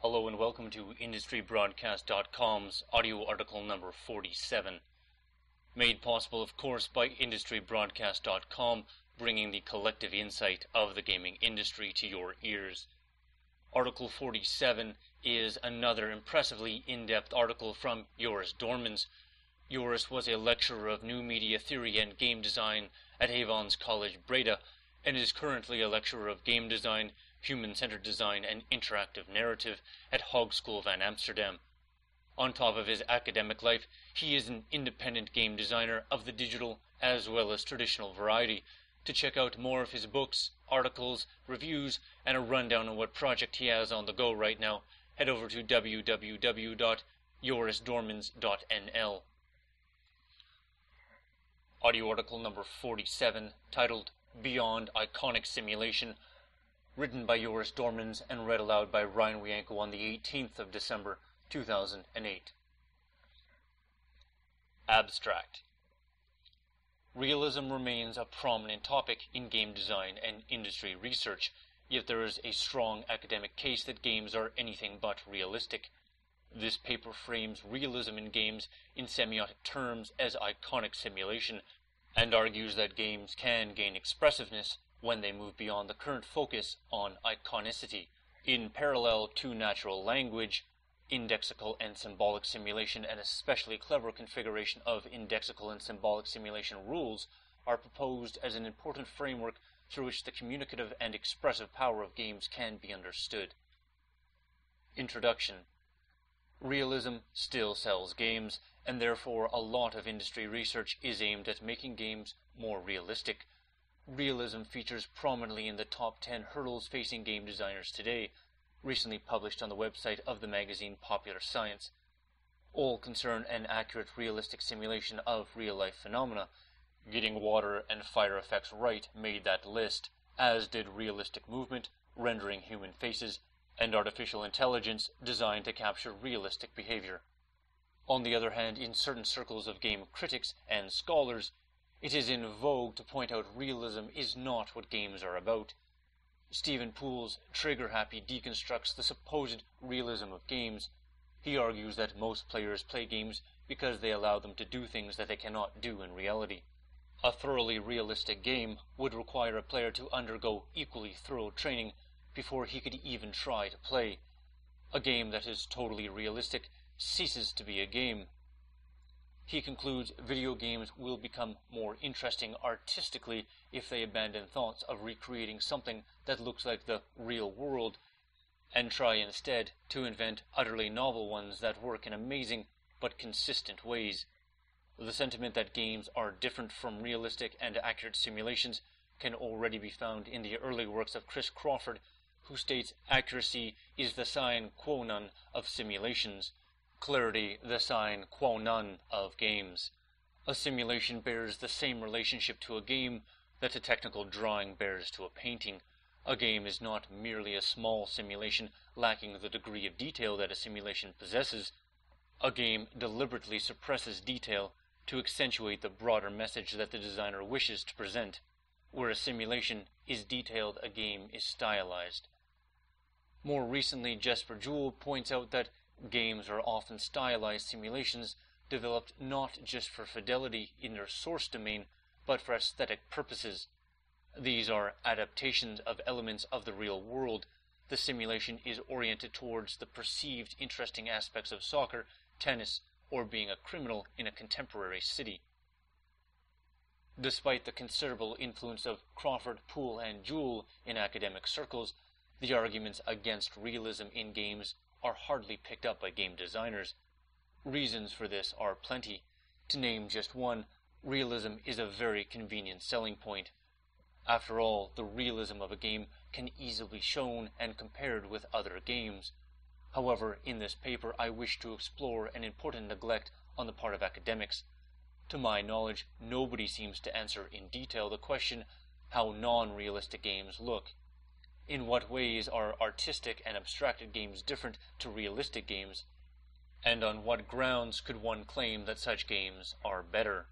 Hello and welcome to IndustryBroadcast.com's audio article number 47. Made possible, of course, by IndustryBroadcast.com, bringing the collective insight of the gaming industry to your ears. Article 47 is another impressively in-depth article from Joris Dormans. Joris was a lecturer of new media theory and game design at Avon's College Breda, and is currently a lecturer of game design, human-centered design, and interactive narrative at Hogeschool van Amsterdam. On top of his academic life, he is an independent game designer of the digital as well as traditional variety. To check out more of his books, articles, reviews, and a rundown on what project he has on the go right now, head over to www.JorisDormans.nl. Audio article number 47, titled Beyond Iconic Simulation, written by Joris Dormans and read aloud by Ryan Wienko on the 18th of December, 2008. Abstract. Realism remains a prominent topic in game design and industry research, yet there is a strong academic case that games are anything but realistic. This paper frames realism in games in semiotic terms as iconic simulation, and argues that games can gain expressiveness when they move beyond the current focus on iconicity. In parallel to natural language, indexical and symbolic simulation and especially clever configuration of indexical and symbolic simulation rules are proposed as an important framework through which the communicative and expressive power of games can be understood. Introduction. Realism still sells games, and therefore a lot of industry research is aimed at making games more realistic. Realism features prominently in the top 10 hurdles facing game designers today, recently published on the website of the magazine Popular Science. All concern an accurate realistic simulation of real-life phenomena. Getting water and fire effects right made that list, as did realistic movement, rendering human faces, and artificial intelligence designed to capture realistic behavior. On the other hand, in certain circles of game critics and scholars, it is in vogue to point out realism is not what games are about. Stephen Poole's trigger-happy deconstructs the supposed realism of games. He argues that most players play games because they allow them to do things that they cannot do in reality. A thoroughly realistic game would require a player to undergo equally thorough training before he could even try to play. A game that is totally realistic ceases to be a game. He concludes video games will become more interesting artistically if they abandon thoughts of recreating something that looks like the real world and try instead to invent utterly novel ones that work in amazing but consistent ways. The sentiment that games are different from realistic and accurate simulations can already be found in the early works of Chris Crawford, who states accuracy is the sine qua non of simulations, clarity the sine qua non of games. A simulation bears the same relationship to a game that a technical drawing bears to a painting. A game is not merely a small simulation lacking the degree of detail that a simulation possesses. A game deliberately suppresses detail to accentuate the broader message that the designer wishes to present. Where a simulation is detailed, a game is stylized. More recently, Jesper Juul points out that games are often stylized simulations developed not just for fidelity in their source domain, but for aesthetic purposes. These are adaptations of elements of the real world. The simulation is oriented towards the perceived interesting aspects of soccer, tennis, or being a criminal in a contemporary city. Despite the considerable influence of Crawford, Poole, and Juul in academic circles, the arguments against realism in games are hardly picked up by game designers. Reasons for this are plenty. To name just one, realism is a very convenient selling point. After all, the realism of a game can easily be shown and compared with other games. However, in this paper I wish to explore an important neglect on the part of academics. To my knowledge, nobody seems to answer in detail the question how non-realistic games look. In what ways are artistic and abstracted games different to realistic games? And on what grounds could one claim that such games are better?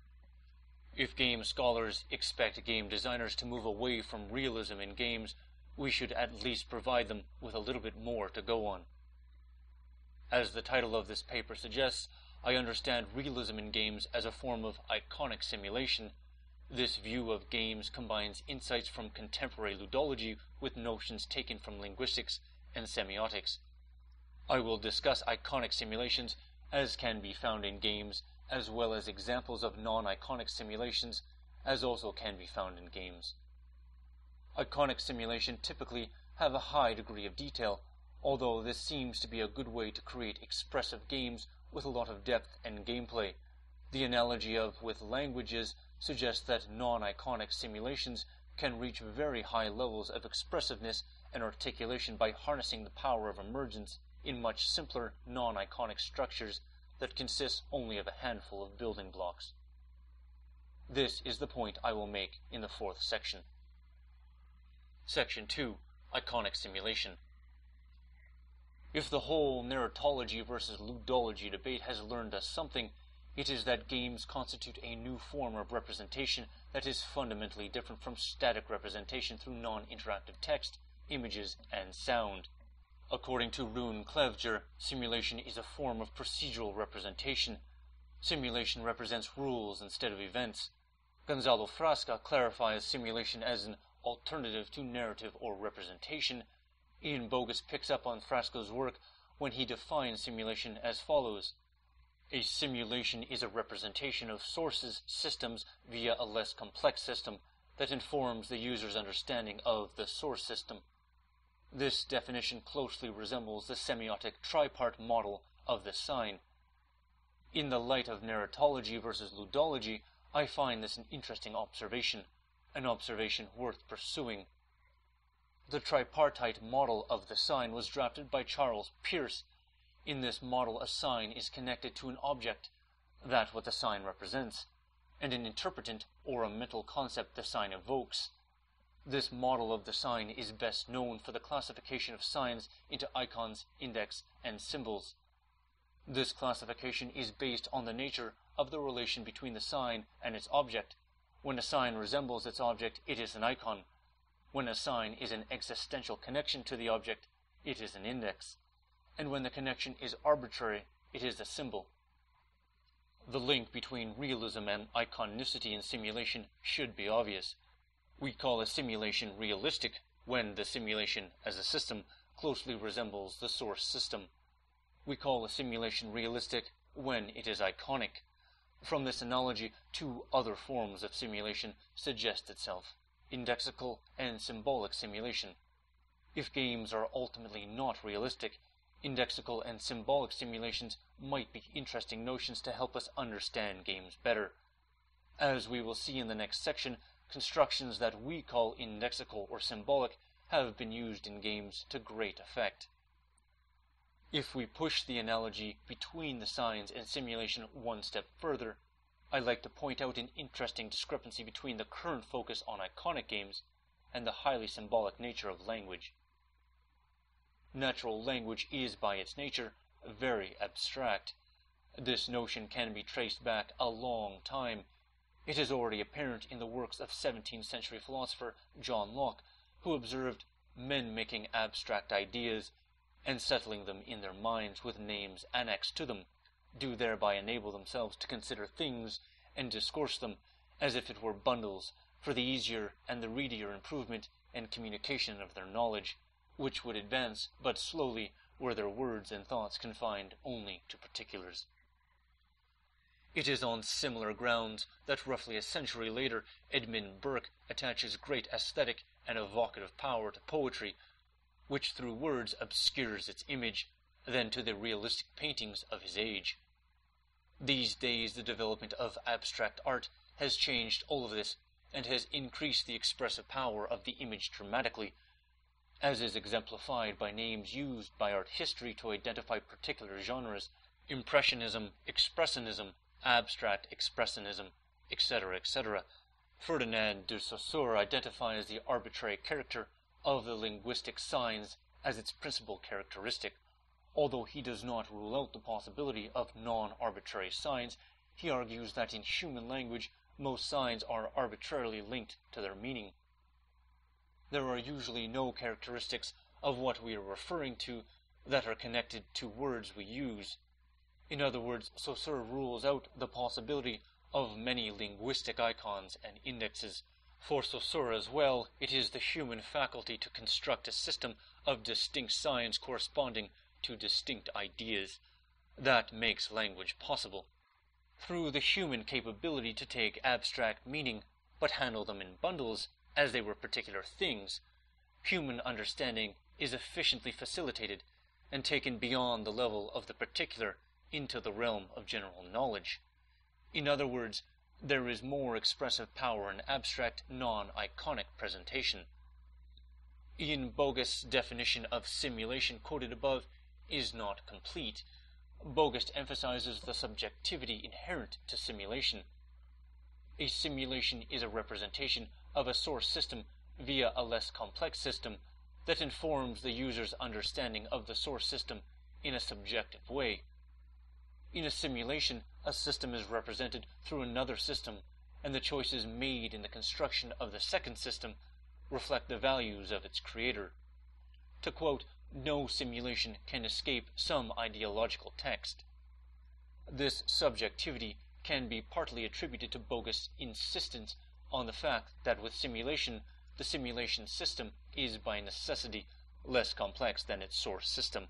If game scholars expect game designers to move away from realism in games, we should at least provide them with a little bit more to go on. As the title of this paper suggests, I understand realism in games as a form of iconic simulation. This view of games combines insights from contemporary ludology with notions taken from linguistics and semiotics. I will discuss iconic simulations as can be found in games, as well as examples of non-iconic simulations as also can be found in games. Iconic simulation typically have a high degree of detail, although this seems to be a good way to create expressive games with a lot of depth and gameplay. The analogy of with languages suggests that non-iconic simulations can reach very high levels of expressiveness and articulation by harnessing the power of emergence in much simpler non-iconic structures that consist only of a handful of building blocks. This is the point I will make in the fourth section. Section 2. Iconic Simulation. If the whole narratology versus ludology debate has learned us something, it is that games constitute a new form of representation that is fundamentally different from static representation through non-interactive text, images, and sound. According to Rune Klevjer, simulation is a form of procedural representation. Simulation represents rules instead of events. Gonzalo Frasca clarifies simulation as an alternative to narrative or representation. Ian Bogus picks up on Frasca's work when he defines simulation as follows. A simulation is a representation of sources systems via a less complex system that informs the user's understanding of the source system. This definition closely resembles the semiotic tripart model of the sign. In the light of narratology versus ludology, I find this an interesting observation, an observation worth pursuing. The tripartite model of the sign was drafted by Charles Peirce. In this model, a sign is connected to an object, that what the sign represents, and an interpretant or a mental concept the sign evokes. This model of the sign is best known for the classification of signs into icons, index, and symbols. This classification is based on the nature of the relation between the sign and its object. When a sign resembles its object, it is an icon. When a sign is an existential connection to the object, it is an index. And when the connection is arbitrary, it is a symbol. The link between realism and iconicity in simulation should be obvious. We call a simulation realistic when the simulation as a system closely resembles the source system. We call a simulation realistic when it is iconic. From this analogy, two other forms of simulation suggest itself: indexical and symbolic simulation. If games are ultimately not realistic, indexical and symbolic simulations might be interesting notions to help us understand games better. As we will see in the next section, constructions that we call indexical or symbolic have been used in games to great effect. If we push the analogy between the signs and simulation one step further, I'd like to point out an interesting discrepancy between the current focus on iconic games and the highly symbolic nature of language. Natural language is, by its nature, very abstract. This notion can be traced back a long time. It is already apparent in the works of 17th century philosopher John Locke, who observed men making abstract ideas and settling them in their minds with names annexed to them, do thereby enable themselves to consider things and discourse them as if it were bundles for the easier and the readier improvement and communication of their knowledge, which would advance but slowly were their words and thoughts confined only to particulars. It is on similar grounds that roughly a century later Edmund Burke attaches great aesthetic and evocative power to poetry, which through words obscures its image, than to the realistic paintings of his age. These days the development of abstract art has changed all of this, and has increased the expressive power of the image dramatically, as is exemplified by names used by art history to identify particular genres: Impressionism, Expressionism, Abstract Expressionism, etc., etc. Ferdinand de Saussure identifies the arbitrary character of the linguistic signs as its principal characteristic. Although he does not rule out the possibility of non-arbitrary signs, he argues that in human language most signs are arbitrarily linked to their meaning. There are usually no characteristics of what we are referring to, that are connected to words we use. In other words, Saussure rules out the possibility of many linguistic icons and indexes. For Saussure as well, it is the human faculty to construct a system of distinct signs corresponding to distinct ideas that makes language possible. Through the human capability to take abstract meaning, but handle them in bundles as they were particular things, human understanding is efficiently facilitated and taken beyond the level of the particular into the realm of general knowledge. In other words, there is more expressive power in abstract, non-iconic presentation. Ian Bogus's definition of simulation quoted above is not complete. Bogus emphasizes the subjectivity inherent to simulation. A simulation is a representation of a source system via a less complex system that informs the user's understanding of the source system in a subjective way. In a simulation, a system is represented through another system, and the choices made in the construction of the second system reflect the values of its creator. To quote, "No simulation can escape some ideological text." This subjectivity can be partly attributed to Bogus' insistence on the fact that with simulation, the simulation system is by necessity less complex than its source system.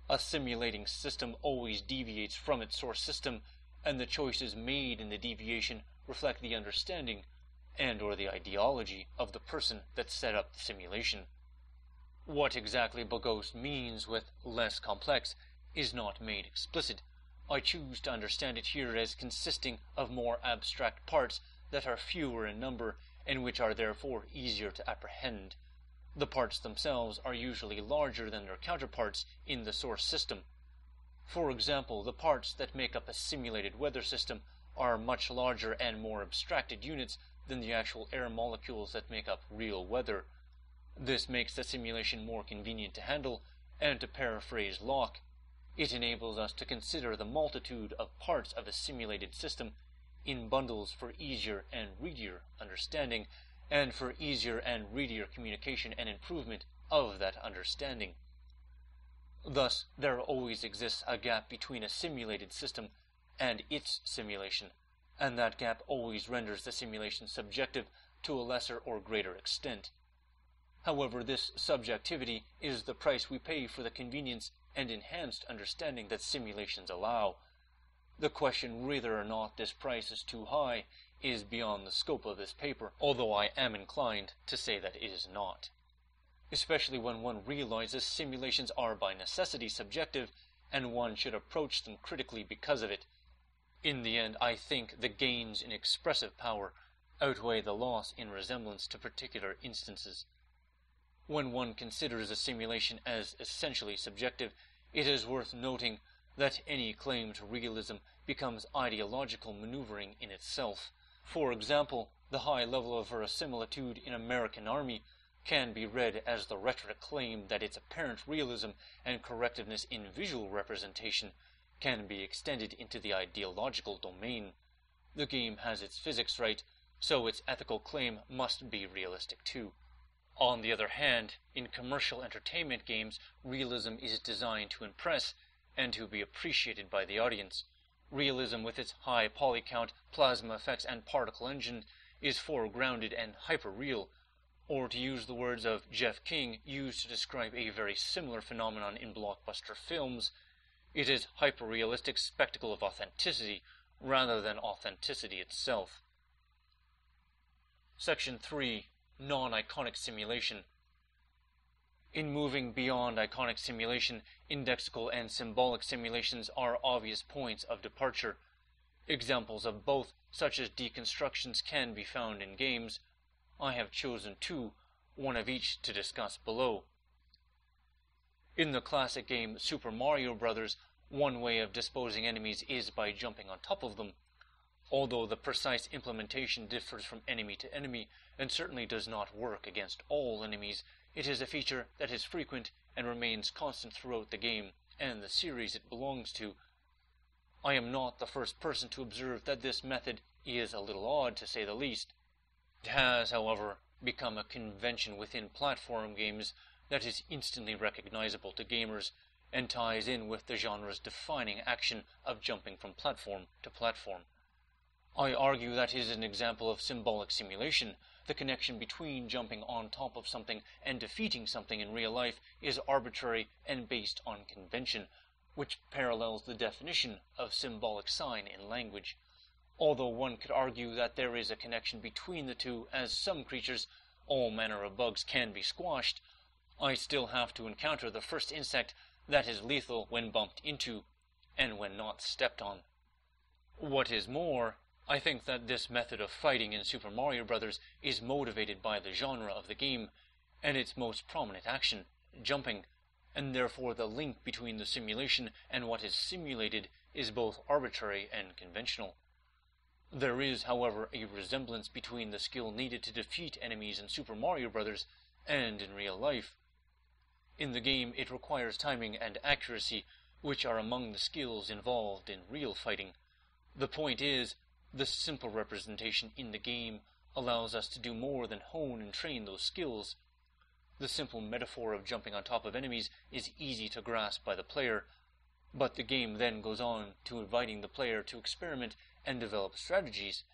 A simulating system always deviates from its source system, and the choices made in the deviation reflect the understanding and or the ideology of the person that set up the simulation. What exactly Bogus means with less complex is not made explicit. I choose to understand it here as consisting of more abstract parts that are fewer in number and which are therefore easier to apprehend. The parts themselves are usually larger than their counterparts in the source system. For example, the parts that make up a simulated weather system are much larger and more abstracted units than the actual air molecules that make up real weather. This makes the simulation more convenient to handle, and to paraphrase Locke, it enables us to consider the multitude of parts of a simulated system in bundles for easier and readier understanding, and for easier and readier communication and improvement of that understanding. Thus, there always exists a gap between a simulated system and its simulation, and that gap always renders the simulation subjective to a lesser or greater extent. However, this subjectivity is the price we pay for the convenience and enhanced understanding that simulations allow. The question whether or not this price is too high is beyond the scope of this paper, although I am inclined to say that it is not. Especially when one realizes simulations are by necessity subjective, and one should approach them critically because of it. In the end, I think the gains in expressive power outweigh the loss in resemblance to particular instances. When one considers a simulation as essentially subjective, it is worth noting that any claim to realism becomes ideological maneuvering in itself. For example, the high level of verisimilitude in American Army can be read as the rhetoric claim that its apparent realism and correctiveness in visual representation can be extended into the ideological domain. The game has its physics right, so its ethical claim must be realistic too. On the other hand, in commercial entertainment games, realism is designed to impress and to be appreciated by the audience. Realism with its high polycount, plasma effects, and particle engine is foregrounded and hyper-real, or to use the words of Jeff King used to describe a very similar phenomenon in blockbuster films, it is hyper-realistic spectacle of authenticity rather than authenticity itself. Section 3. Non-iconic simulation. In moving beyond iconic simulation, indexical and symbolic simulations are obvious points of departure. Examples of both, such as deconstructions, can be found in games. I have chosen two, one of each to discuss below. In the classic game Super Mario Bros., one way of disposing enemies is by jumping on top of them. Although the precise implementation differs from enemy to enemy and certainly does not work against all enemies, it is a feature that is frequent and remains constant throughout the game and the series it belongs to. I am not the first person to observe that this method is a little odd, to say the least. It has, however, become a convention within platform games, that is instantly recognizable to gamers, and ties in with the genre's defining action of jumping from platform to platform. I argue that is an example of symbolic simulation. The connection between jumping on top of something and defeating something in real life is arbitrary and based on convention, which parallels the definition of symbolic sign in language. Although one could argue that there is a connection between the two, as some creatures, all manner of bugs, can be squashed, I still have to encounter the first insect that is lethal when bumped into, and when not stepped on. What is more, I think that this method of fighting in Super Mario Bros. Is motivated by the genre of the game, and its most prominent action, jumping, and therefore the link between the simulation and what is simulated is both arbitrary and conventional. There is, however, a resemblance between the skill needed to defeat enemies in Super Mario Bros. And in real life. In the game, it requires timing and accuracy, which are among the skills involved in real fighting. The point is, the simple representation in the game allows us to do more than hone and train those skills. The simple metaphor of jumping on top of enemies is easy to grasp by the player, but the game then goes on to inviting the player to experiment and develop strategies.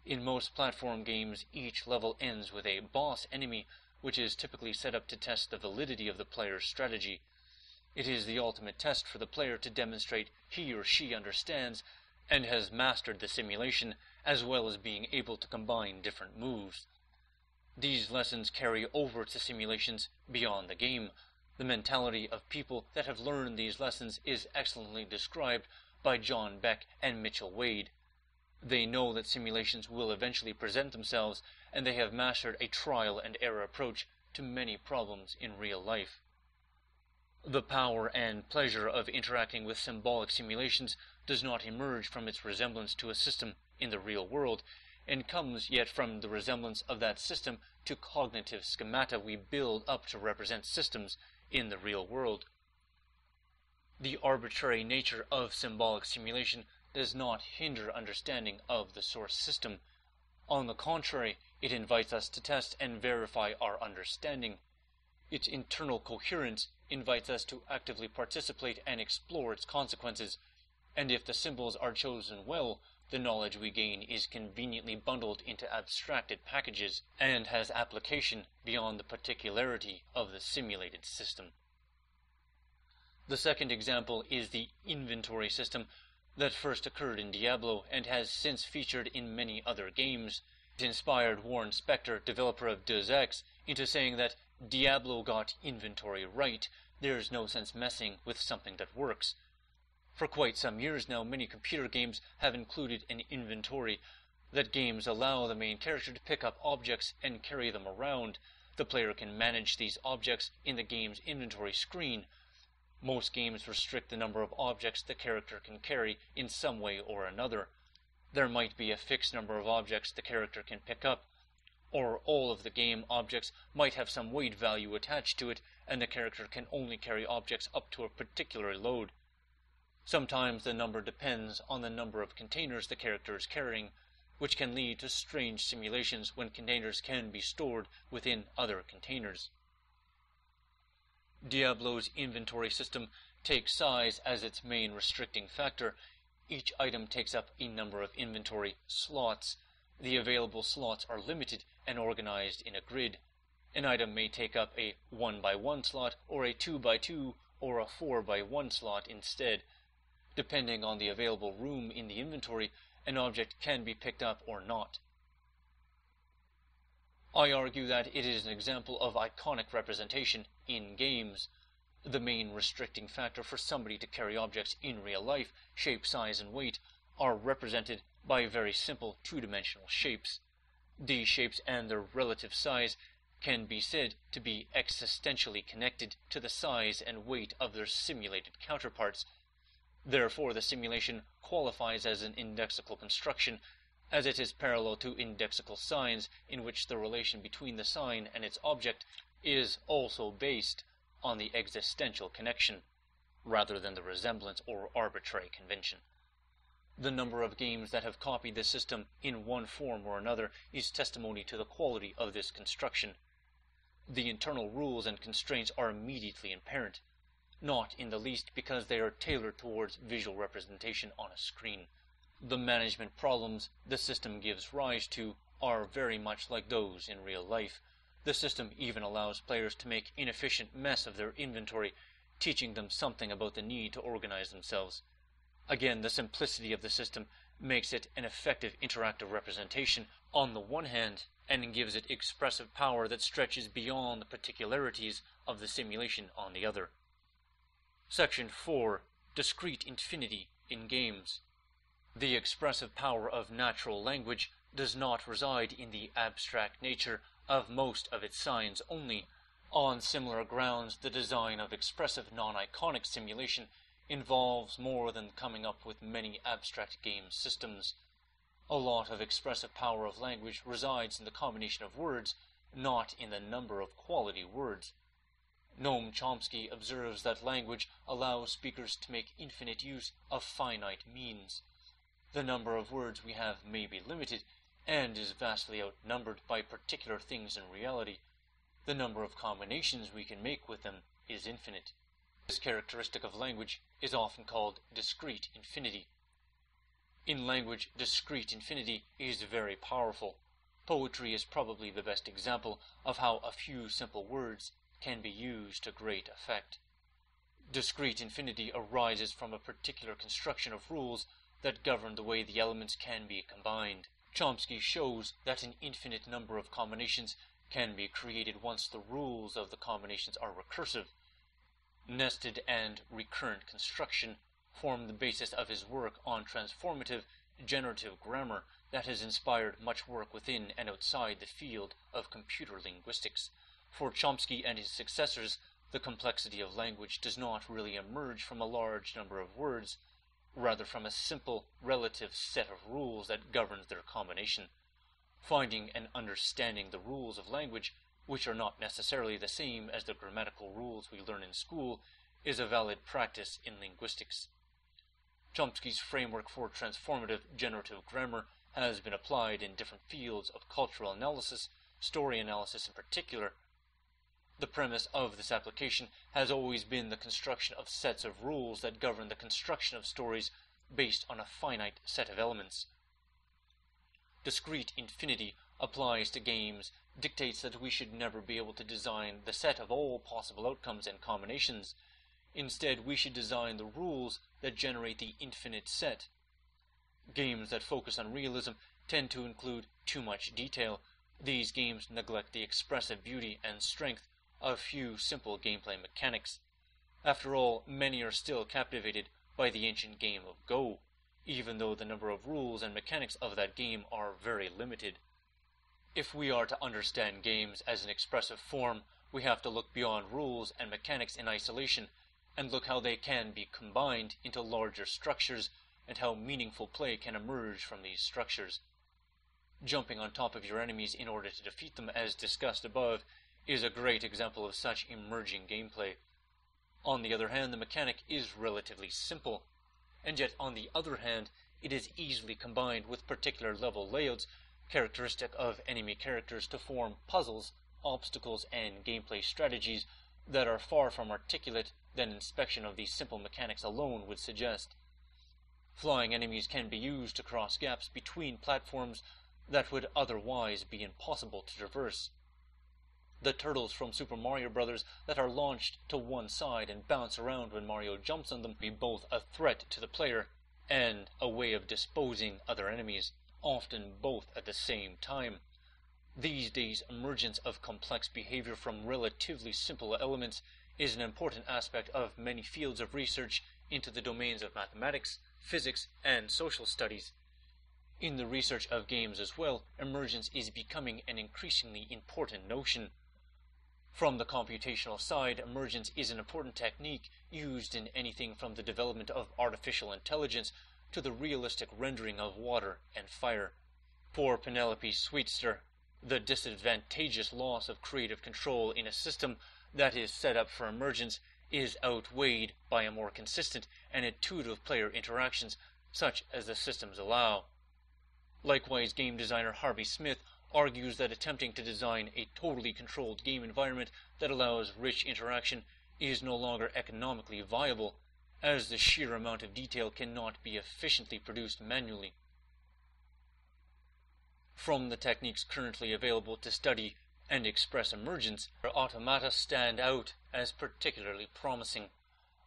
In most platform games, each level ends with a boss enemy, which is typically set up to test the validity of the player's strategy. It is the ultimate test for the player to demonstrate he or she understands and has mastered the simulation, as well as being able to combine different moves. These lessons carry over to simulations beyond the game. The mentality of people that have learned these lessons is excellently described by John Beck and Mitchell Wade. They know that simulations will eventually present themselves, and they have mastered a trial-and-error approach to many problems in real life. The power and pleasure of interacting with symbolic simulations does not emerge from its resemblance to a system in the real world, and comes yet from the resemblance of that system to cognitive schemata we build up to represent systems in the real world. The arbitrary nature of symbolic simulation does not hinder understanding of the source system. On the contrary, it invites us to test and verify our understanding. Its internal coherence invites us to actively participate and explore its consequences, and if the symbols are chosen well, the knowledge we gain is conveniently bundled into abstracted packages and has application beyond the particularity of the simulated system. The second example is the inventory system that first occurred in Diablo and has since featured in many other games. It inspired Warren Spector, developer of Deus Ex, into saying that Diablo got inventory right. There's no sense messing with something that works. For quite some years now, many computer games have included an inventory. That games allow the main character to pick up objects and carry them around. The player can manage these objects in the game's inventory screen. Most games restrict the number of objects the character can carry in some way or another. There might be a fixed number of objects the character can pick up, or all of the game objects might have some weight value attached to it, and the character can only carry objects up to a particular load. Sometimes the number depends on the number of containers the character is carrying, which can lead to strange simulations when containers can be stored within other containers. Diablo's inventory system takes size as its main restricting factor. Each item takes up a number of inventory slots. The available slots are limited and organized in a grid. An item may take up a 1x1 slot, or a 2x2, or a 4x1 slot instead. Depending on the available room in the inventory, an object can be picked up or not. I argue that it is an example of iconic representation in games. The main restricting factor for somebody to carry objects in real life, shape, size, and weight, are represented by very simple two-dimensional shapes. These shapes and their relative size can be said to be existentially connected to the size and weight of their simulated counterparts. Therefore, the simulation qualifies as an indexical construction, as it is parallel to indexical signs, in which the relation between the sign and its object is also based on the existential connection, rather than the resemblance or arbitrary convention. The number of games that have copied this system in one form or another is testimony to the quality of this construction. the internal rules and constraints are immediately apparent, not in the least because they are tailored towards visual representation on a screen. The management problems the system gives rise to are very much like those in real life. The system even allows players to make inefficient mess of their inventory, teaching them something about the need to organize themselves. Again, the simplicity of the system makes it an effective interactive representation on the one hand, and gives it expressive power that stretches beyond the particularities of the simulation on the other. Section 4. Discrete Infinity in Games. The expressive power of natural language does not reside in the abstract nature of most of its signs only. On similar grounds, the design of expressive non-iconic simulation involves more than coming up with many abstract game systems. A lot of expressive power of language resides in the combination of words, not in the number of quality words. Noam Chomsky observes that language allows speakers to make infinite use of finite means. The number of words we have may be limited, and is vastly outnumbered by particular things in reality. The number of combinations we can make with them is infinite. This characteristic of language is often called discrete infinity. In language, discrete infinity is very powerful. Poetry is probably the best example of how a few simple words can be used to great effect. Discrete infinity arises from a particular construction of rules that govern the way the elements can be combined. Chomsky shows that an infinite number of combinations can be created once the rules of the combinations are recursive. Nested and recurrent construction form the basis of his work on transformative generative grammar that has inspired much work within and outside the field of computer linguistics. For Chomsky and his successors, the complexity of language does not really emerge from a large number of words, rather from a simple relative set of rules that governs their combination. Finding and understanding the rules of language, which are not necessarily the same as the grammatical rules we learn in school, is a valid practice in linguistics. Chomsky's framework for transformative generative grammar has been applied in different fields of cultural analysis, story analysis in particular. The premise of this application has always been the construction of sets of rules that govern the construction of stories based on a finite set of elements. Discrete infinity applies to games, dictates that we should never be able to design the set of all possible outcomes and combinations. Instead, we should design the rules that generate the infinite set. Games that focus on realism tend to include too much detail. These games neglect the expressive beauty and strength of few simple gameplay mechanics. After all, many are still captivated by the ancient game of Go, even though the number of rules and mechanics of that game are very limited. If we are to understand games as an expressive form, we have to look beyond rules and mechanics in isolation and look how they can be combined into larger structures and how meaningful play can emerge from these structures. Jumping on top of your enemies in order to defeat them, as discussed above, is a great example of such emerging gameplay. On the other hand, the mechanic is relatively simple, and yet on the other hand, it is easily combined with particular level layouts characteristic of enemy characters to form puzzles, obstacles, and gameplay strategies that are far from articulate than inspection of these simple mechanics alone would suggest. Flying enemies can be used to cross gaps between platforms that would otherwise be impossible to traverse. The turtles from Super Mario Bros. That are launched to one side and bounce around when Mario jumps on them be both a threat to the player and a way of disposing other enemies, often both at the same time. These days, emergence of complex behavior from relatively simple elements is an important aspect of many fields of research into the domains of mathematics, physics, and social studies. In the research of games as well, emergence is becoming an increasingly important notion. From the computational side, emergence is an important technique used in anything from the development of artificial intelligence to the realistic rendering of water and fire. For Penelope Sweetster, the disadvantageous loss of creative control in a system that is set up for emergence is outweighed by a more consistent and intuitive player interactions such as the systems allow. Likewise, game designer Harvey Smith argues that attempting to design a totally controlled game environment that allows rich interaction is no longer economically viable, as the sheer amount of detail cannot be efficiently produced manually. From the techniques currently available to study and express emergence, automata stand out as particularly promising.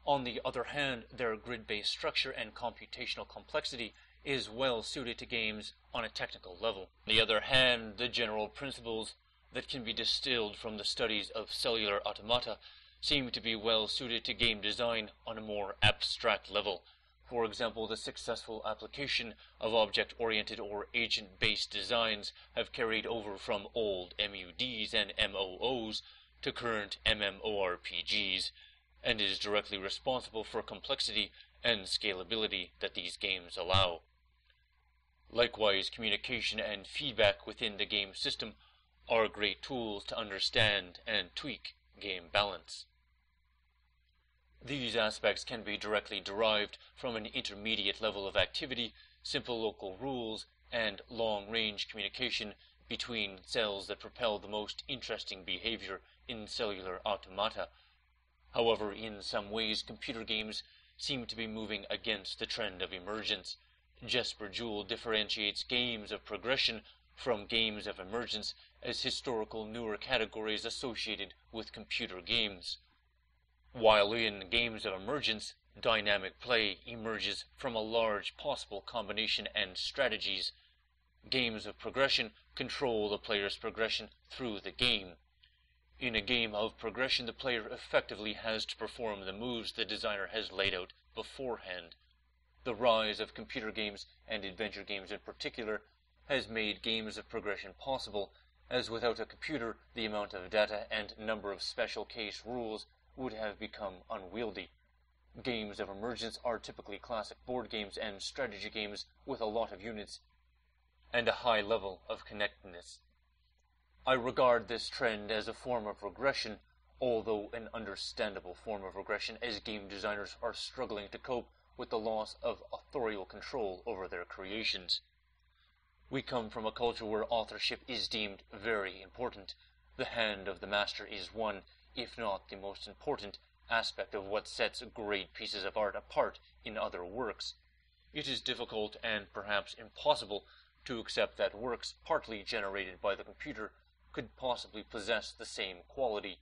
On the other hand, their grid-based structure and computational complexity is well suited to games on a technical level. On the other hand, the general principles that can be distilled from the studies of cellular automata seem to be well suited to game design on a more abstract level. For example, the successful application of object-oriented or agent-based designs have carried over from old MUDs and MOOs to current MMORPGs, and is directly responsible for complexity and scalability that these games allow. Likewise, communication and feedback within the game system are great tools to understand and tweak game balance. These aspects can be directly derived from an intermediate level of activity, simple local rules, and long-range communication between cells that propel the most interesting behavior in cellular automata. However, in some ways, computer games seem to be moving against the trend of emergence. Jesper Juhl differentiates games of progression from games of emergence as historical newer categories associated with computer games. While in games of emergence, dynamic play emerges from a large possible combination and strategies, games of progression control the player's progression through the game. In a game of progression, the player effectively has to perform the moves the designer has laid out beforehand. The rise of computer games, and adventure games in particular, has made games of progression possible, as without a computer, the amount of data and number of special case rules would have become unwieldy. Games of emergence are typically classic board games and strategy games with a lot of units and a high level of connectedness. I regard this trend as a form of regression, although an understandable form of regression, as game designers are struggling to cope with the loss of authorial control over their creations. We come from a culture where authorship is deemed very important. The hand of the master is one, if not the most important, aspect of what sets great pieces of art apart in other works. It is difficult and perhaps impossible to accept that works partly generated by the computer could possibly possess the same quality.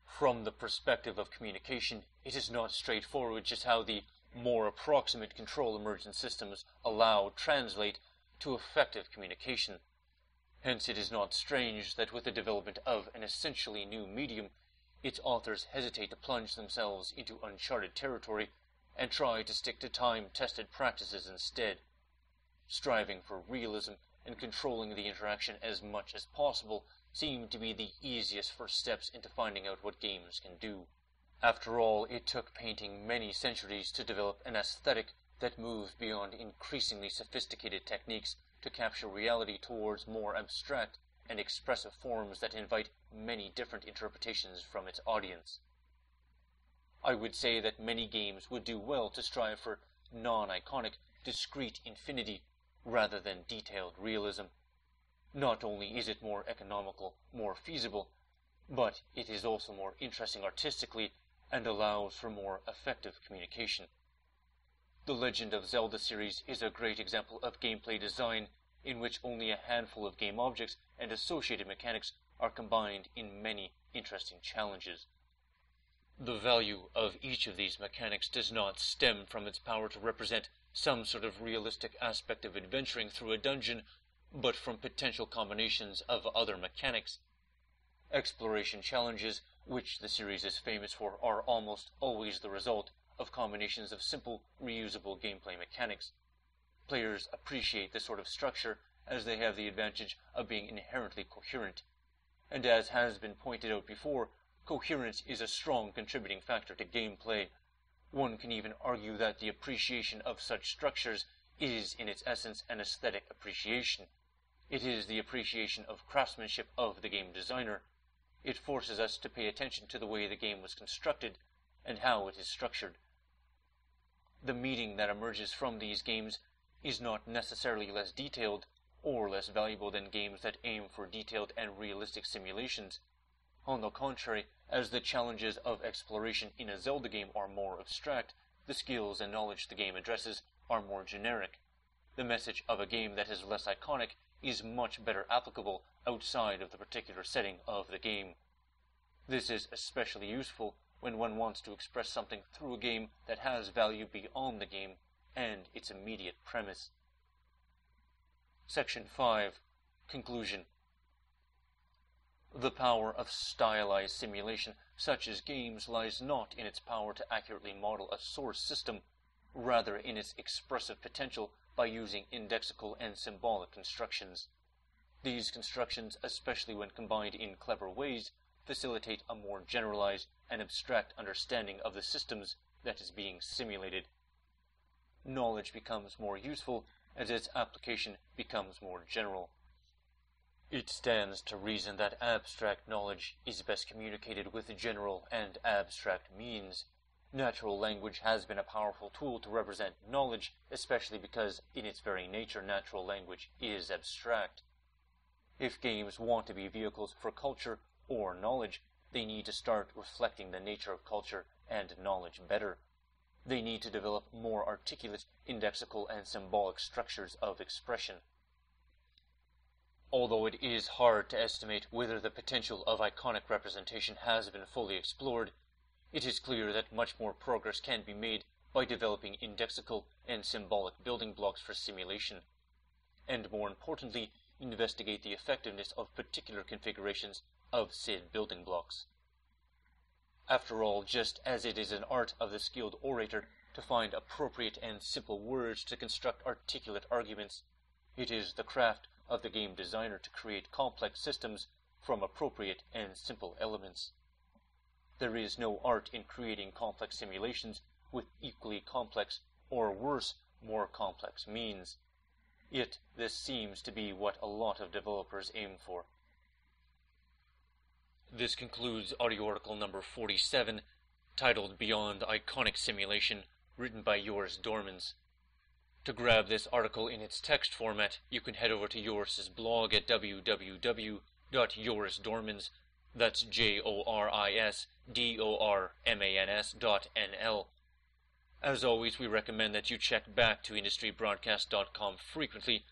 From the perspective of communication, it is not straightforward just how the more approximate control emergent systems translate to effective communication. Hence, it is not strange that with the development of an essentially new medium, its authors hesitate to plunge themselves into uncharted territory and try to stick to time-tested practices instead. Striving for realism and controlling the interaction as much as possible seem to be the easiest first steps into finding out what games can do. After all, it took painting many centuries to develop an aesthetic that moved beyond increasingly sophisticated techniques to capture reality towards more abstract and expressive forms that invite many different interpretations from its audience. I would say that many games would do well to strive for non-iconic, discrete infinity rather than detailed realism. Not only is it more economical, more feasible, but it is also more interesting artistically and allows for more effective communication. The Legend of Zelda series is a great example of gameplay design in which only a handful of game objects and associated mechanics are combined in many interesting challenges. The value of each of these mechanics does not stem from its power to represent some sort of realistic aspect of adventuring through a dungeon, but from potential combinations of other mechanics. Exploration challenges, which the series is famous for, are almost always the result of combinations of simple, reusable gameplay mechanics. Players appreciate this sort of structure as they have the advantage of being inherently coherent. And as has been pointed out before, coherence is a strong contributing factor to gameplay. One can even argue that the appreciation of such structures is in its essence an aesthetic appreciation. It is the appreciation of craftsmanship of the game designer. It forces us to pay attention to the way the game was constructed and how it is structured. The meaning that emerges from these games is not necessarily less detailed, or less valuable than games that aim for detailed and realistic simulations. On the contrary, as the challenges of exploration in a Zelda game are more abstract, the skills and knowledge the game addresses are more generic. The message of a game that is less iconic is much better applicable outside of the particular setting of the game. This is especially useful when one wants to express something through a game that has value beyond the game and its immediate premise. Section 5. Conclusion. The power of stylized simulation, such as games, lies not in its power to accurately model a source system, rather in its expressive potential by using indexical and symbolic constructions. These constructions, especially when combined in clever ways, facilitate a more generalized and abstract understanding of the systems that is being simulated. Knowledge becomes more useful as its application becomes more general. It stands to reason that abstract knowledge is best communicated with general and abstract means. Natural language has been a powerful tool to represent knowledge, especially because, in its very nature, natural language is abstract. If games want to be vehicles for culture or knowledge, they need to start reflecting the nature of culture and knowledge better. They need to develop more articulate, indexical, and symbolic structures of expression. Although it is hard to estimate whether the potential of iconic representation has been fully explored, it is clear that much more progress can be made by developing indexical and symbolic building blocks for simulation, and more importantly, investigate the effectiveness of particular configurations of said building blocks. After all, just as it is an art of the skilled orator to find appropriate and simple words to construct articulate arguments, it is the craft of the game designer to create complex systems from appropriate and simple elements. There is no art in creating complex simulations with equally complex, or worse, more complex means. Yet this seems to be what a lot of developers aim for. This concludes audio article number 47, titled Beyond Iconic Simulation, written by JorisDormans. To grab this article in its text format, you can head over to Joris's blog at www.jorisdormans, that's JorisDormans.nl. As always, we recommend that you check back to IndustryBroadcast.com frequently